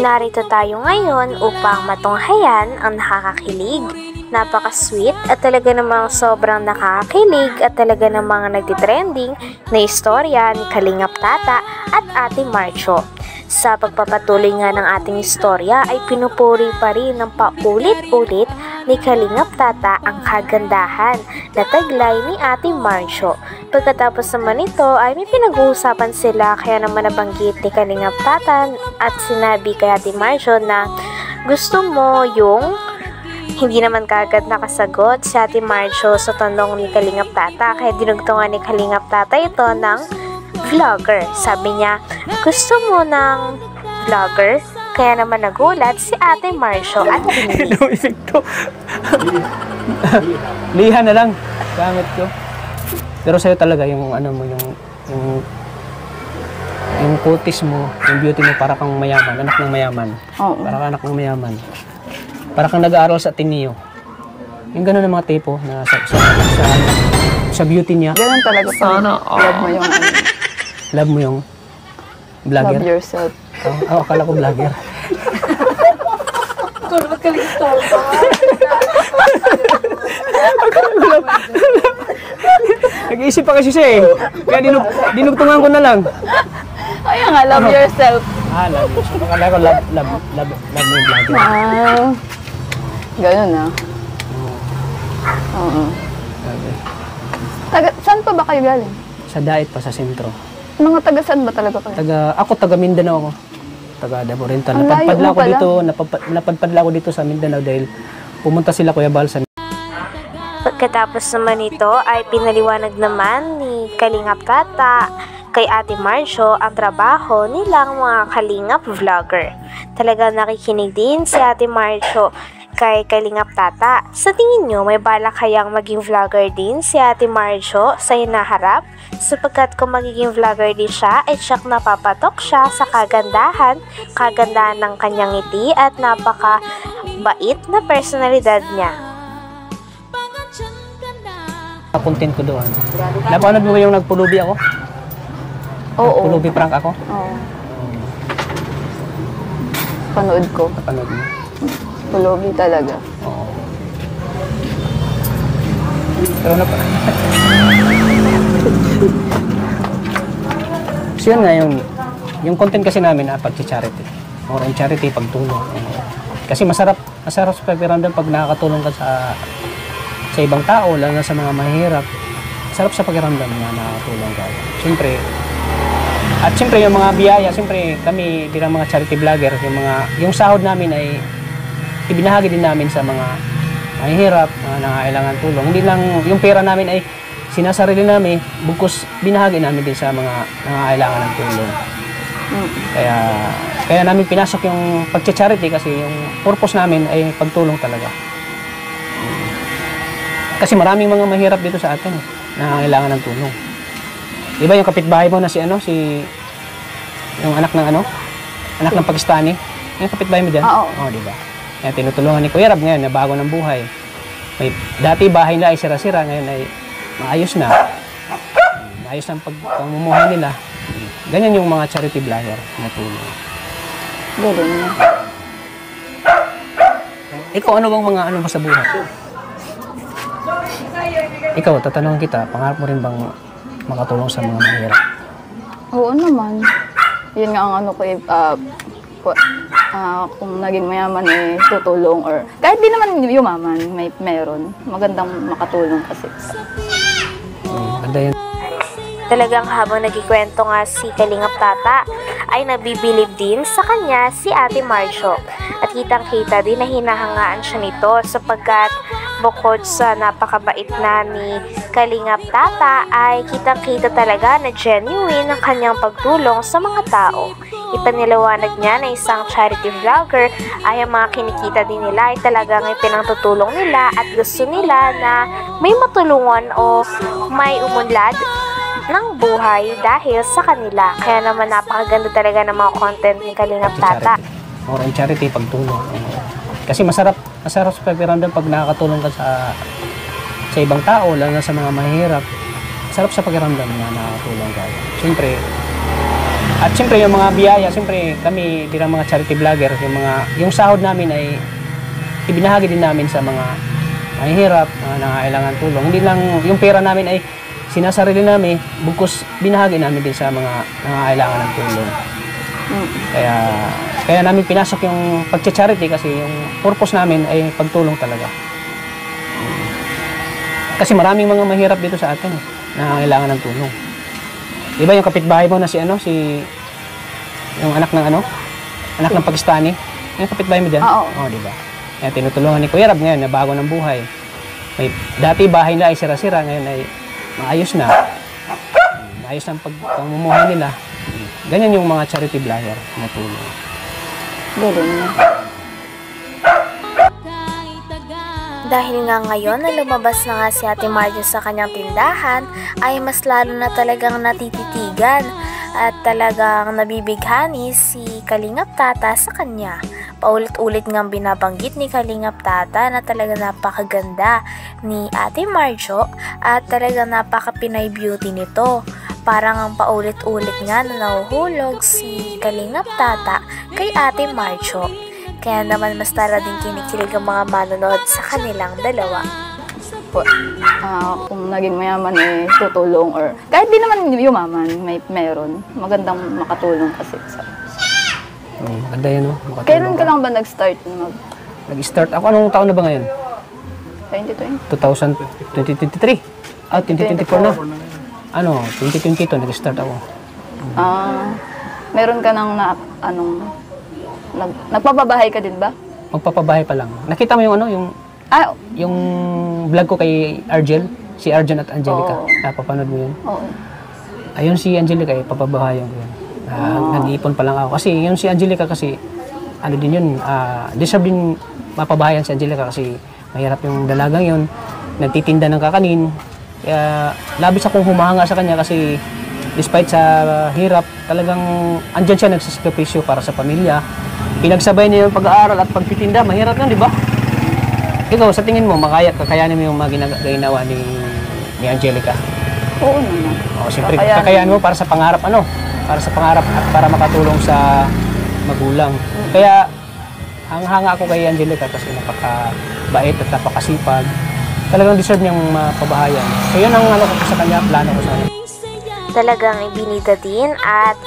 Narito tayo ngayon upang matunghayan ang nakakakilig, napaka-sweet at talaga namang sobrang nakakakilig at talaga namang nagtitrending na istorya ni Kalingap Tata at Ate Marcio. Sa pagpapatuloy nga ng ating istorya ay pinupuri pa rin ng paulit-ulit ni Kalingap Tata ang kagandahan na taglay ni Ate Marcio. Pagkatapos naman ito ay may pinag-uusapan sila kaya naman nabanggit ni Kalingap Tata at sinabi kay Ate Marcio na gusto mo yung hindi naman kagad nakasagot si Ate Marcio sa tanong ni Kalingap Tata kaya dinugtungan ni Kalingap Tata ito ng vlogger. Sabi niya, gusto mo ng vlogger? Kaya naman nagulat si Ate Marcio at hindi. Hello, epekto. Liha na lang. Gamit ko. Pero sa'yo talaga yung ano mo, yung kutis mo, yung beauty mo para kang mayaman, anak ng mayaman. Oo. Para kang anak ng mayaman. Para kang nag-aaral sa Ateneo. Yung gano'n ng mga tipo na sa beauty niya. Ganun talaga pa. Love mo yung Love mo yung vlogger? Love yourself. Oo, akala ko vlogger. Nag-iisip pa kasi siya eh. Kaya dinugtungan ko na lang. Ayun nga, love yourself. Love yourself. Akala ko love mo yung vlogger. Ganun ah. Oo. Saan pa ba kayo galing? Sa Daet pa, sa sentro. Mga taga saan ba talaga kayo? Ako taga Mindanao ako. Taga Davao Oriental. Ang layo mo pala. Napadpad ako dito sa Mindanao dahil pumunta sila Kuya Bal sa Pagkatapos naman ito ay pinaliwanag naman ni Kalingap Tata kay Ate Marcio ang trabaho nilang mga Kalingap vlogger. Talagang nakikinig din si Ate Marcio kay Kalingap Tata. Sa tingin nyo, may balak kayang maging vlogger din si Ate Marcio sa hinaharap? Sapagkat kung magiging vlogger din siya, ay siyak napapatok siya sa kagandahan ng kanyang ngiti at napaka-bait na personalidad niya. Content ko doon. Napanood mo yung nagpulubi ako? Oo. Pulubi prank ako? Oo. Panood ko. Napanood mo? Pulubi talaga. Oo. Pero so yun nga, yung content kasi namin pag-charity. Or on charity, pagtulong. Kasi masarap sa pakiramdam pag nakakatulong ka sa ibang tao, lalo na sa mga mahirap. Masarap sa pakiramdam na nakakatulong ka. Siyempre yung mga biyaya, siyempre kami bilang mga charity vlogger, yung sahod namin ay ibinahagi din namin sa mga mahihirap, mga nangangailangan tulong. Hindi lang yung pera namin ay sinasarili namin, bugkos binahagi namin din sa mga nangangailangan ng tulong. Kaya namin pinasok yung pag-charity kasi yung purpose namin ay pagtulong talaga. Kasi maraming mga mahirap dito sa atin, nangangailangan ng tulong. Diba yung kapitbahay mo na yung anak ng Pakistani, yung kapitbahay mo dyan? Oo, diba? Kaya tinutulungan ni Kuya Rab ngayon na bago ng buhay. Dati bahay nila ay sira-sira, ngayon ay maayos na. Maayos na ang pagmumuhay nila. Ganyan yung mga charity vlogger na tulong. Galing na. Ikaw, ano bang mga mo sa buhay? Ikaw, tatanungin kita, pangarap mo rin bang makatulong sa mga mahirap? Oo naman. Yun nga ang kung naging mayaman tutulong or kahit di naman yumaman, meron. Magandang makatulong kasi. Ganda yun. Talagang habang nagkikwento nga si Kalingap Tata ay nabibilib din sa kanya si Ate Marcio. At kitang-kita din na hinahangaan siya nito sapagkat bukod sa napakabait na ni Kalingap Tata ay kitang-kita talaga na genuine ang kanyang pagtulong sa mga tao. Ipanilawanag niya na isang charity vlogger ay ang mga kinikita din nila ay talagang pinangtutulong nila at gusto nila na may matulungan o may umunlad ng buhay dahil sa kanila. Kaya naman napakaganda talaga ng mga content ni Kalingap Tata. Or on charity, pagtulong. Kasi masarap sa pakiramdam pag nakakatulong ka sa ibang tao, lalo na sa mga mahirap. Masarap sa pakiramdam na nakakatulong ka. Siyempre, At siyempre yung mga biyaya, siyempre kami bilang mga charity vlogger, yung sahod namin ay ibinahagi din namin sa mga mahihirap, mga nangangailangan tulong. Hindi lang yung pera namin ay sinasarili namin, bukos binahagi namin din sa mga nangangailangan ng tulong. Kaya namin pinasok yung pagcha-charity kasi yung purpose namin ay pagtulong talaga. Kasi maraming mga mahirap dito sa atin na kailangan ng tulong. Diba yung kapitbahay mo na yung anak ng Pakistani, yung kapitbahay mo dyan? Oo, diba? Kaya tinutulungan ni Kuya Rab ngayon na bago ng buhay. Dati bahay nila ay sira-sira, ngayon ay maayos na. Maayos na ang pamumuhay nila. Ganyan yung mga charity vlogger na tulong. Galing na. Dahil nga ngayon na lumabas na nga si Ate Marjo sa kanyang tindahan, ay mas lalo na talagang natititigan at talagang nabibighani si Kalingap Tata sa kanya. Paulit-ulit ngang binabanggit ni Kalingap Tata na talaga napakaganda ni Ate Marjo at talaga napaka-Pinay beauty nito. Parang ang paulit-ulit nga na nahuhulog si Kalingap Tata kay Ate Marjo. Kaya naman mas tara din kinikilig ang mga manonood sa kanilang dalawa. Kung naging mayaman tutulong or kahit di naman yumaman, meron. Magandang makatulong kasi sa... Ganda yan, no? Kailan ka lang ba nag-start? Nag-start ako. Anong taon na ba ngayon? 2020? 2023. 2024 na. 2022 nag-start ako. Meron ka nang nagpapabahay ka din ba? Magpapabahay pa lang. Nakita mo yung vlog ko kay Argel, si Arjun at Angelica. Napapanood mo yun? Oo. Ayun si Angelica, papabahayan ko yun. Nag-iipon pa lang ako. Kasi yung si Angelica kasi, din yun, deserve din mapabahayan si Angelica kasi mahirap yung dalagang yun. Nagtitinda ng kakanin. Kaya labis akong humahanga sa kanya kasi despite sa hirap, talagang andyan siya nagsasakripisyo para sa pamilya. Pinagsabay niya yung pag-aaral at pagtitinda. Mahirap yun, di ba? Ikaw, sa tingin mo, kakayanin mo yung mga ginawa ni Angelica? Oo naman. Siyempre, kakayanin mo para sa pangarap, para sa pangarap at para makatulong sa magulang. Kaya, hanga ako kay Angelica kasi napakabait at napakasipag. Talagang deserve niyang mapabahayan. So, yun ang ko sa kanya, plano ko sa kanya. Talagang ibinida din at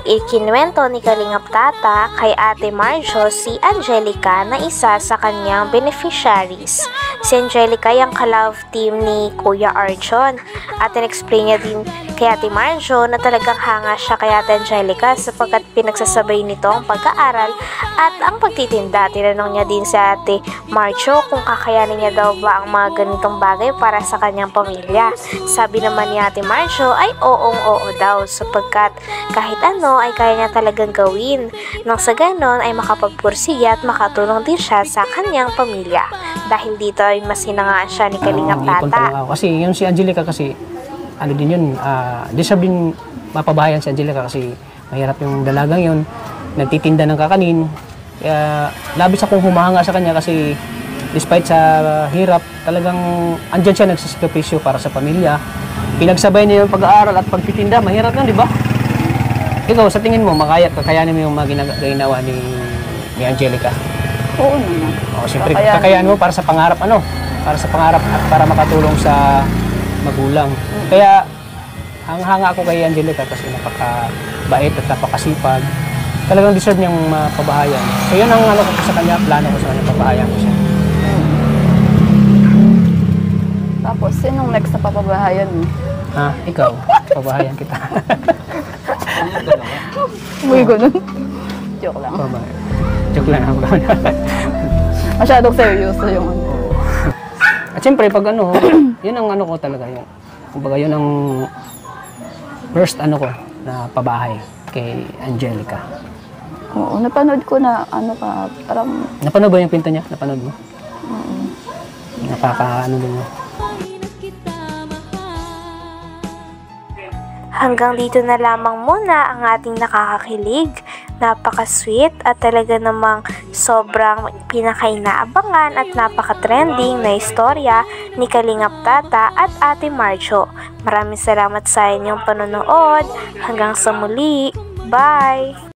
ikinuwento ni Kalingap Tata kay Ate Marjo si Angelica na isa sa kanyang beneficiaries. Si Angelica yung ka-love team ni Kuya Arjun at in-explain niya din kay Ate Marjo na talagang hanga siya kay Ate Angelica sapagkat pinagsasabay nito ang pag-aaral at ang pagtitinda. Tinanong niya din si Ate Marjo kung kakayanin niya daw ba ang mga ganitong bagay para sa kanyang pamilya. Sabi naman ni Ate Marjo ay oo daw sapagkat kahit ay kaya niya talagang gawin. Nang sa ganon ay makapagpursige at makatulong din siya sa kanyang pamilya. Dahil dito ay mas hinangaan siya ni Kalingap Tata. Kasi yung si Angelica kasi, din yun, deserve din mapabahayan si Angelica kasi mahirap yung dalagang yun. Nagtitinda ng kakanin. Kaya labis akong humahanga sa kanya kasi despite sa hirap, talagang andyan siya nagsasakripisyo para sa pamilya. Pinagsabay niya yung pag-aaral at pagtitinda. Mahirap yun, di ba? Ikaw, sa tingin mo, kakayanin mo yung mga ginawa ni Angelica? Oo naman. Siyempre, kakayanin mo para sa pangarap, para sa pangarap at para makatulong sa magulang. Kaya, hanga ako kay Angelica kasi napakabait at napakasipag. Talagang deserve niyang mapabahayan. So, yun ang ko sa kanya, plano ko sa kanya, pabahayan ko siya. Tapos, sinong next na papabahayan mo? Ikaw, pabahayan kita. Muy ganun. Joke lang. Joke lang ako. Masyadong seryoso yung At siyempre, pag yun ang ko talaga yun. Kumbaga yun ang first ko na pabahay kay Angelica. Oo, napanood ko na parang... Napanood ba yung pinto niya? Napanood mo? Din mo. Hanggang dito na lamang muna ang ating nakakakilig, napaka-sweet at talaga namang sobrang pinakainaabangan at napaka-trending na istorya ni Kalingap Tata at Ate Marjo. Maraming salamat sa inyong panonood. Hanggang sa muli! Bye!